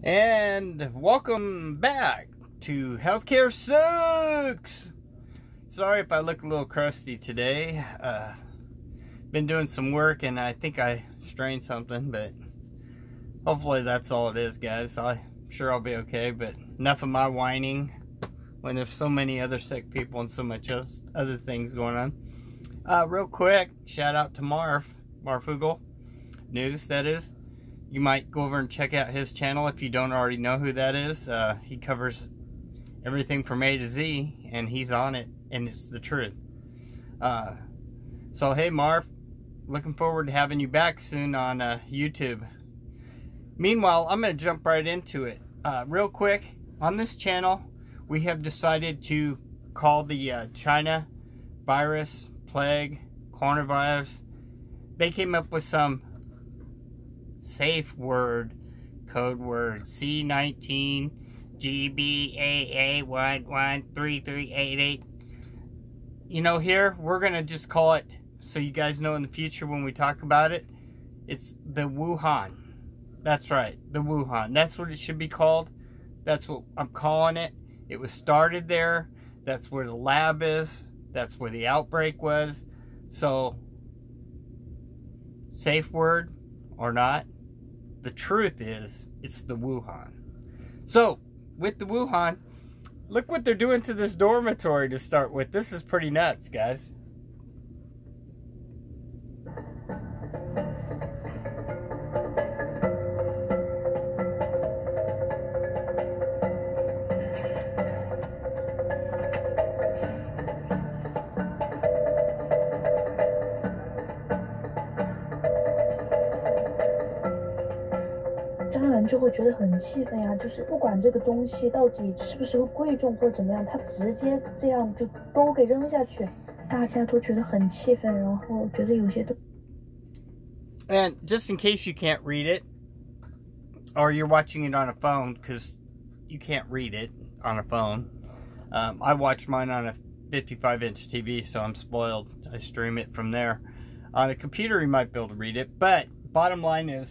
And welcome back to Healthcare Sucks. Sorry if I look a little crusty today. Been doing some work and I think I strained something, but hopefully that's all it is, guys. I'm sure I'll be okay, but enough of my whining when there's so many other sick people and so much other things going on. Real quick, shout out to Marfugel News, that is. You might go over and check out his channel if you don't already know who that is. He covers everything from A to Z, and he's on it, and it's the truth. So, hey, Marv, looking forward to having you back soon on YouTube. Meanwhile, I'm going to jump right into it. Real quick, on this channel, we have decided to call the China virus, plague, coronavirus. They came up with some safe word, code word, C19 GBAA113388. You know, here we're gonna just call it, so you guys know in the future when we talk about it, it's the Wuhan. That's right, the Wuhan. That's what it should be called. That's what I'm calling it. It was started there. That's where the lab is. That's where the outbreak was. So, safe word or not, the truth is, it's the Wuhan. So, with the Wuhan, look what they're doing to this dormitory to start with. This is pretty nuts, guys.家人就会觉得很气愤呀，就是不管这个东西到底是不是贵重或者怎么样，他直接这样就都给扔下去，大家都觉得很气愤，然后觉得有些都。And just in case you can't read it, or you're watching it on a phone, because you can't read it on a phone. I watch mine on a 55-inch TV, so I'm spoiled. I stream it from there. On a computer, you might be able to read it, but bottom line is,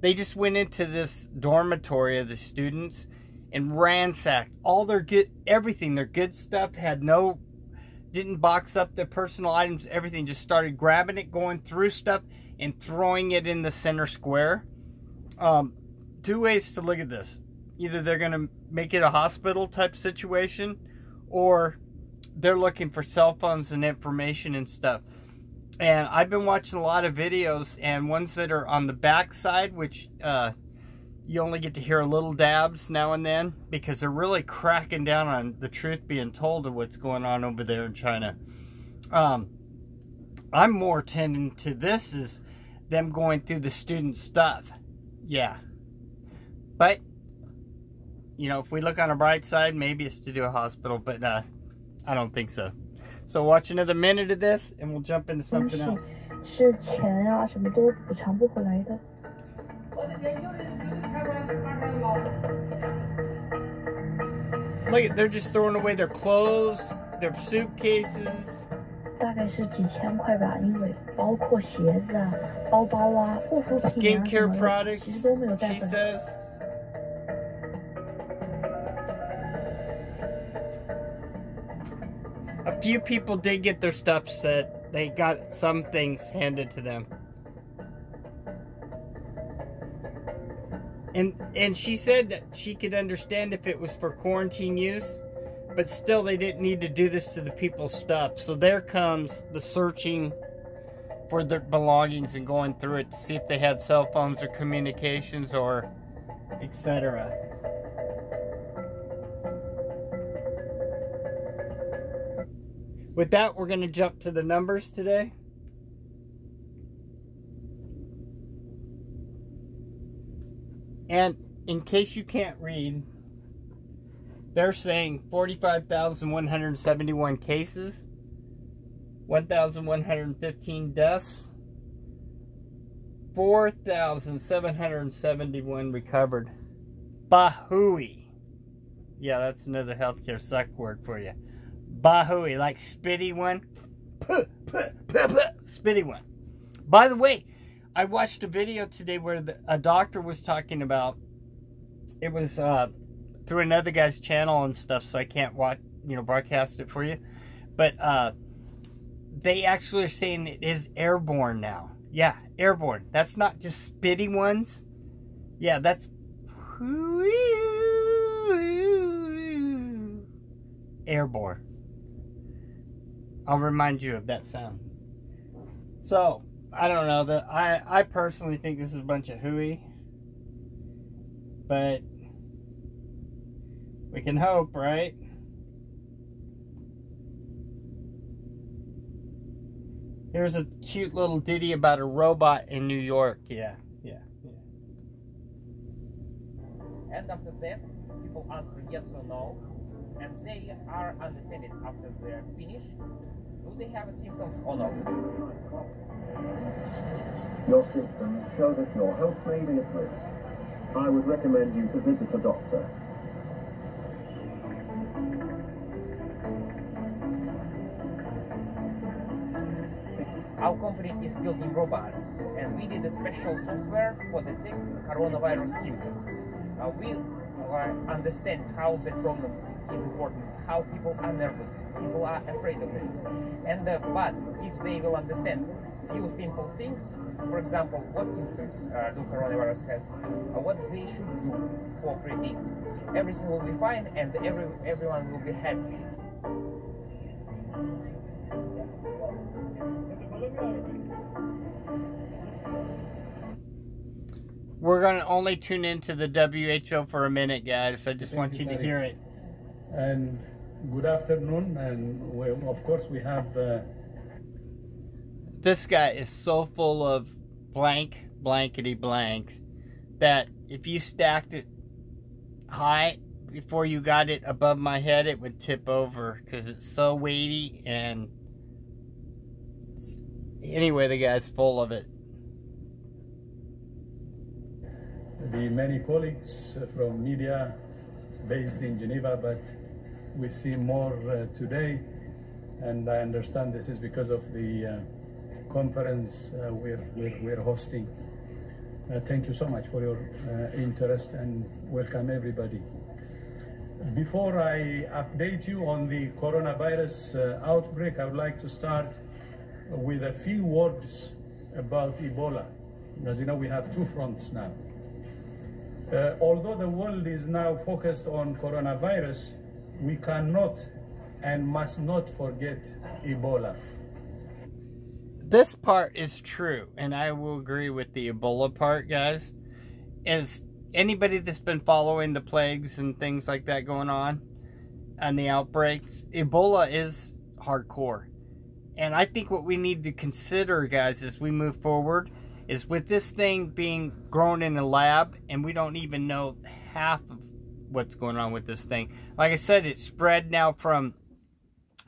they just went into this dormitory of the students and ransacked all their everything, their good stuff, didn't box up their personal items, everything, just started grabbing it, going through stuff, and throwing it in the center square. Two ways to look at this. Either they're going to make it a hospital type situation, or they're looking for cell phones and information and stuff. And I've been watching a lot of videos, and ones that are on the back side, which you only get to hear little dabs now and then, because they're really cracking down on the truth being told of what's going on over there in China. I'm more tending to this is them going through the student stuff. Yeah. But, you know, if we look on the bright side, maybe it's to do a hospital, but I don't think so. So watch another minute of this, and we'll jump into something else. 是钱啊，什么都补偿不回来的。Look, they're just throwing away their clothes, their suitcases. 大概是几千块吧，因为包括鞋子啊、包包啊、护肤品啊什么的，其实都没有带回来。A few people did get their stuff set. They got some things handed to them. And she said that she could understand if it was for quarantine use, but still they didn't need to do this to the people's stuff. So there comes the searching for their belongings and going through it to see if they had cell phones or communications or etc. With that, we're going to jump to the numbers today. And in case you can't read, they're saying 45,171 cases, 1,115 deaths, 4,771 recovered. Bahui. Yeah, that's another healthcare suck word for you. Bahui, like spitty one. Spitty one. By the way, I watched a video today where a doctor was talking about it was through another guy's channel and stuff, so I can't watch, broadcast it for you. But they actually are saying it is airborne now. Yeah, airborne. That's not just spitty ones. Yeah, that's airborne. I'll remind you of that sound. So, I don't know. I personally think this is a bunch of hooey. But we can hope, right? Here's a cute little ditty about a robot in New York. Yeah. And after that, people answer yes or no, and they are understanding after they're finished. Do they have symptoms or not? Your symptoms show that your health may be at risk. I would recommend you to visit a doctor. Our company is building robots, and we did a special software for detecting coronavirus symptoms. We understand how the problem is important, how people are nervous, people are afraid of this. And but if they will understand few simple things, for example, what symptoms do coronavirus has, what they should do for predict, everything will be fine, and everyone will be happy. We're going to only tune into the WHO for a minute, guys. I just want you to hear it. And good afternoon. And of course, we have... This guy is so full of blankety blank that if you stacked it high before you got it above my head, it would tip over because it's so weighty. And anyway, the guy's full of it. The many colleagues from media based in Geneva, but we see more today, and I understand this is because of the conference we're hosting. Thank you so much for your interest, and welcome everybody. Before I update you on the coronavirus outbreak, I would like to start with a few words about Ebola. As you know, we have two fronts now. Although the world is now focused on coronavirus, we cannot and must not forget Ebola. This part is true, and I will agree with the Ebola part, guys. As anybody that's been following the plagues and things like that going on, and the outbreaks, Ebola is hardcore. And I think what we need to consider, guys, as we move forward, is with this thing being grown in a lab, and we don't even know half of what's going on with this thing. Like I said, it's spread now from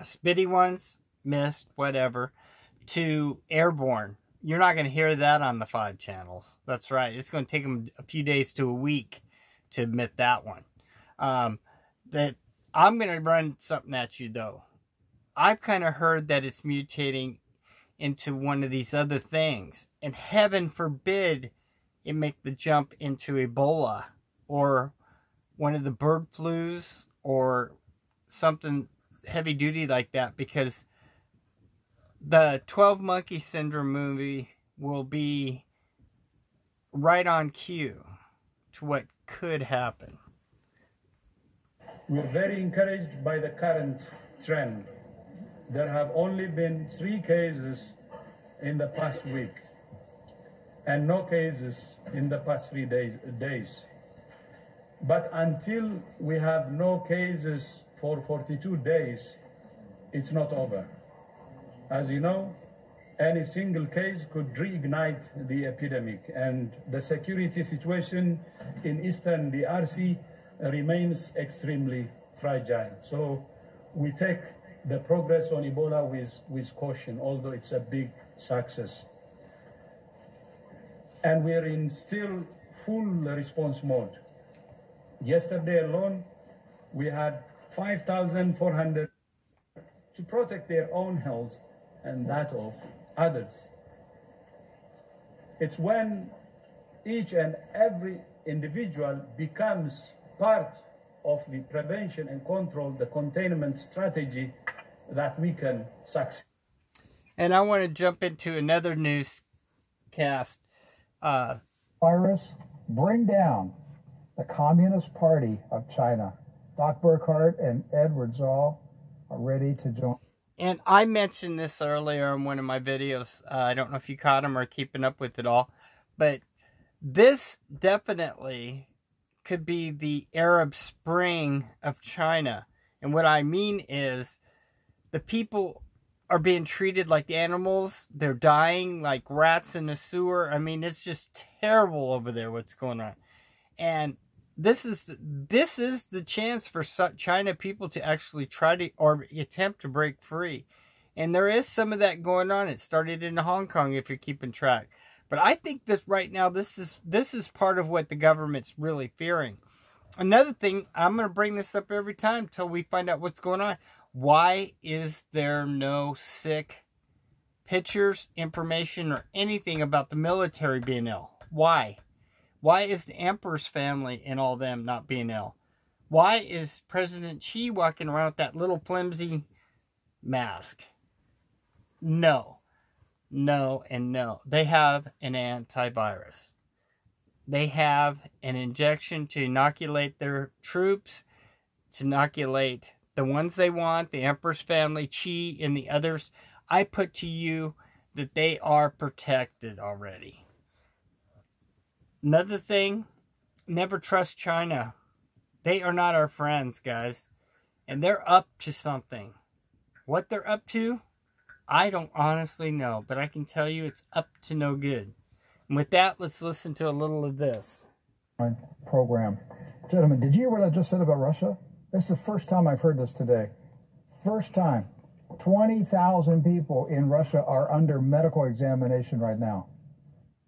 spitty ones, mist, whatever, to airborne. You're not going to hear that on the 5 channels. That's right. It's going to take them a few days to a week to admit that one. That I'm going to run something at you, though. I've kind of heard that it's mutating into one of these other things, and heaven forbid it make the jump into Ebola or one of the bird flus or something heavy duty like that, because the 12 Monkey Syndrome movie will be right on cue to what could happen. We're very encouraged by the current trend. There have only been 3 cases in the past week, and no cases in the past 3 days. But until we have no cases for 42 days, it's not over. As you know, any single case could reignite the epidemic, and the security situation in Eastern DRC remains extremely fragile. So we take the progress on Ebola with caution, although it's a big success. And we're in still full response mode. Yesterday alone, we had 5,400 to protect their own health and that of others. It's when each and every individual becomes part of the prevention and control, the containment strategy that we can succeed. And I want to jump into another newscast. Virus, bring down the Communist Party of China. Doc Burkhardt and Edward Zoll are ready to join. And I mentioned this earlier in one of my videos. I don't know if you caught them or keeping up with it all. But this definitely could be the Arab Spring of China. And what I mean is the people are being treated like animals. They're dying like rats in a sewer. I mean, it's just terrible over there what's going on. And this is the chance for China people to actually try to or attempt to break free. And there is some of that going on. It started in Hong Kong, if you're keeping track. But I think this right now, this is part of what the government's really fearing. Another thing, I'm going to bring this up every time until we find out what's going on. Why is there no sick pictures, information, or anything about the military being ill? Why? Why is the Emperor's family and all them not being ill? Why is President Xi walking around with that little flimsy mask? No. No and no. They have an antivirus. They have an injection to inoculate their troops, to inoculate the ones they want, the Emperor's family, Xi, and the others. I put to you that they are protected already. Another thing, never trust China. They are not our friends, guys. And they're up to something. What they're up to, I don't honestly know. But I can tell you it's up to no good. And with that, let's listen to a little of this. Program. Gentlemen, did you hear what I just said about Russia? This is the first time I've heard this today. First time. 20,000 people in Russia are under medical examination right now.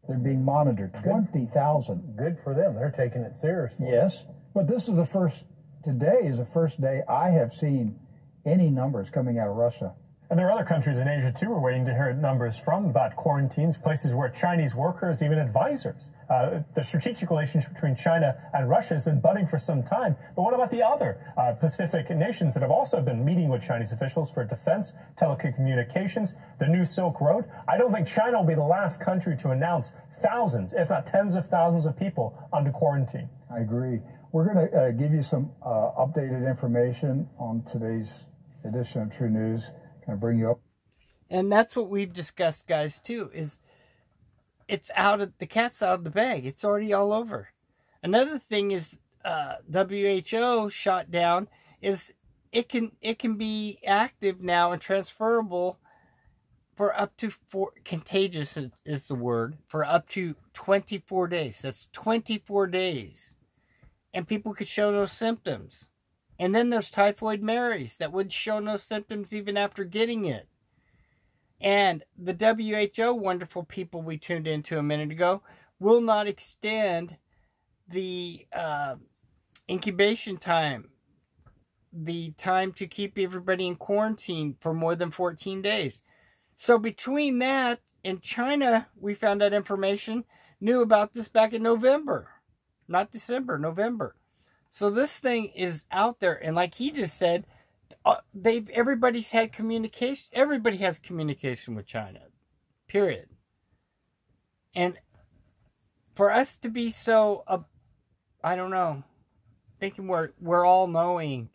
They're being monitored. 20,000. Good for them. They're taking it seriously. Yes, but this is the first, today is the first day I have seen any numbers coming out of Russia. And there are other countries in Asia, too, we're waiting to hear numbers from about quarantines, places where Chinese workers, even advisors. The strategic relationship between China and Russia has been budding for some time. But what about the other Pacific nations that have also been meeting with Chinese officials for defense, telecommunications, the new Silk Road? I don't think China will be the last country to announce thousands, if not tens of thousands of people under quarantine. I agree. We're going to give you some updated information on today's edition of True News. Can I bring you up? And that's what we've discussed, guys, too, is it's out of the cat's out of the bag. It's already all over. Another thing is WHO shot down is it can be active now and transferable for up to contagious is the word, for up to 24 days. That's 24 days. And people could show no symptoms. And then there's Typhoid Marys that would show no symptoms even after getting it. And the WHO, wonderful people we tuned into a minute ago, will not extend the incubation time, the time to keep everybody in quarantine for more than 14 days. So between that and China, we found out information, knew about this back in November. Not December, November. So this thing is out there, and like he just said, everybody's had communication. Everybody has communication with China, period. And for us to be so, I don't know, thinking we're all knowing,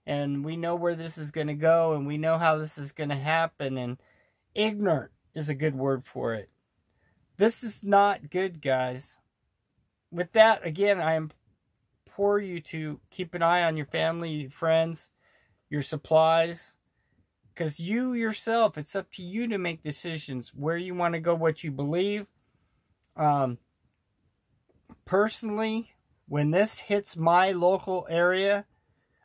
and we know where this is going to go, and we know how this is going to happen, and ignorant is a good word for it. This is not good, guys. With that, again, I implore you to keep an eye on your family, your friends, your supplies, because you yourself, it's up to you to make decisions where you want to go, what you believe. Personally, when this hits my local area,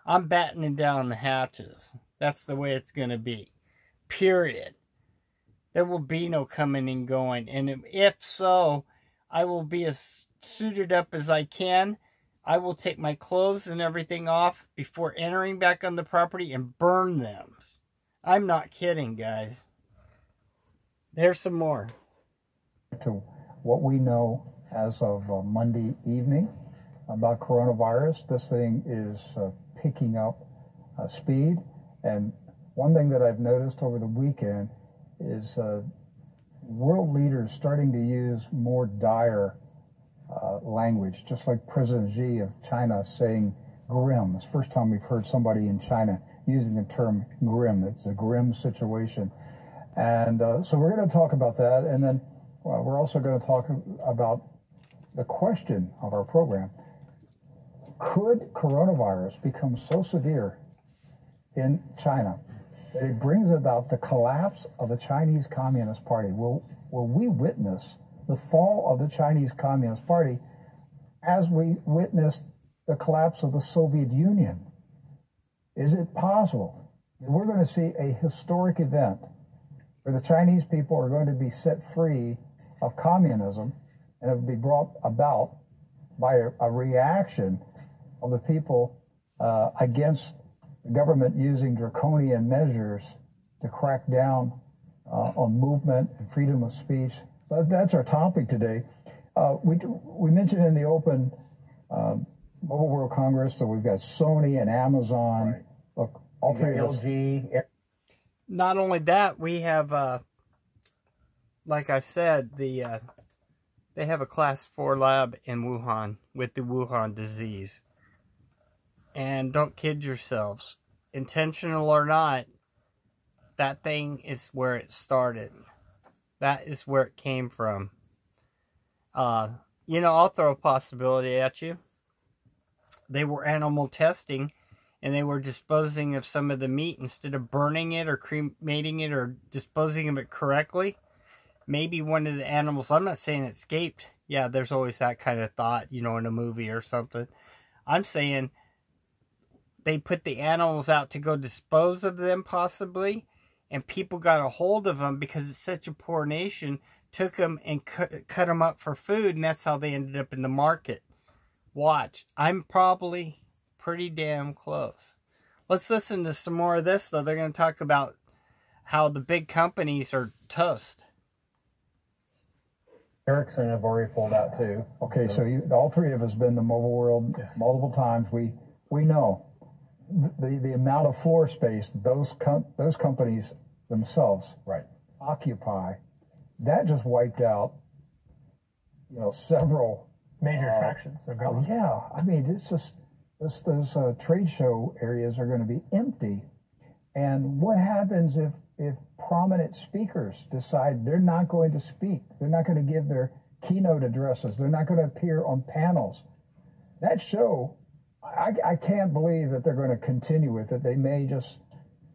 I'm battening down the hatches. That's the way it's going to be. Period. There will be no coming and going. And if so, I will be as suited up as I can. I will take my clothes and everything off before entering back on the property and burn them. I'm not kidding, guys. There's some more. To what we know as of Monday evening about coronavirus. This thing is picking up speed. And one thing that I've noticed over the weekend is world leaders starting to use more dire language, just like President Xi of China saying grim. It's the first time we've heard somebody in China using the term grim. It's a grim situation. And so we're going to talk about that. And then we're also going to talk about the question of our program. Could coronavirus become so severe in China that it brings about the collapse of the Chinese Communist Party? Will we witness the fall of the Chinese Communist Party as we witnessed the collapse of the Soviet Union? Is it possible that we're going to see a historic event where the Chinese people are going to be set free of communism and it will be brought about by a reaction of the people against the government using draconian measures to crack down on movement and freedom of speech? That's our topic today. We mentioned in the open Mobile World Congress that we've got Sony and Amazon. Right. Look, all three of us. LG. Not only that, we have, like I said, they have a class 4 lab in Wuhan with the Wuhan disease. And don't kid yourselves. Intentional or not, that thing is where it started. That is where it came from. You know, I'll throw a possibility at you. They were animal testing, and they were disposing of some of the meat instead of burning it or cremating it or disposing of it correctly. Maybe one of the animals, I'm not saying it escaped. Yeah, there's always that kind of thought, you know, in a movie or something. I'm saying they put the animals out to go dispose of them possibly, and people got a hold of them because it's such a poor nation, took them and cut them up for food, and that's how they ended up in the market. Watch. I'm probably pretty damn close. Let's listen to some more of this, though. They're going to talk about how the big companies are toast. Ericsson have already pulled out too. Okay, so all three of us have been to Mobile World multiple times. We know the amount of floor space that those companies themselves occupy. That just wiped out, you know, several major attractions. Oh, yeah, I mean, it's just those trade show areas are going to be empty. And what happens if prominent speakers decide they're not going to speak? They're not going to give their keynote addresses. They're not going to appear on panels. That show, I can't believe that they're going to continue with it. They may just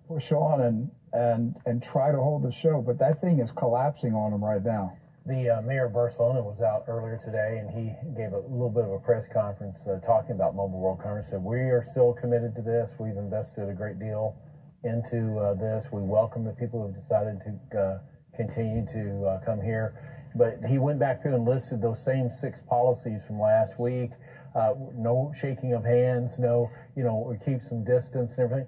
push on and try to hold the show, but that thing is collapsing on them right now. The mayor of Barcelona was out earlier today, and he gave a little bit of a press conference talking about Mobile World Congress. Said, we are still committed to this. We've invested a great deal into this. We welcome the people who have decided to continue to come here. But he went back through and listed those same 6 policies from last week. No shaking of hands, no, you know, keep some distance and everything.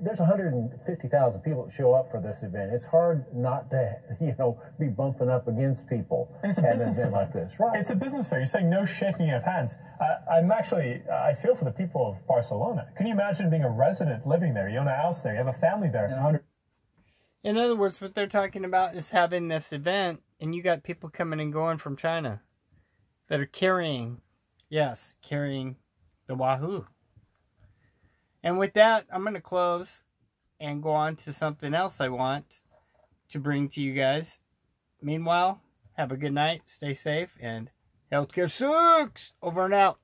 There's 150,000 people that show up for this event. It's hard not to, you know, be bumping up against people and it's a business event like this. Right. It's a business fair. You're saying no shaking of hands. I feel for the people of Barcelona. Can you imagine being a resident living there? You own a house there. You have a family there. In other words, what they're talking about is having this event, and you got people coming and going from China that are carrying the Wahoo. And with that, I'm going to close and go on to something else I want to bring to you guys. Meanwhile, have a good night, stay safe, and healthcare sucks! Over and out.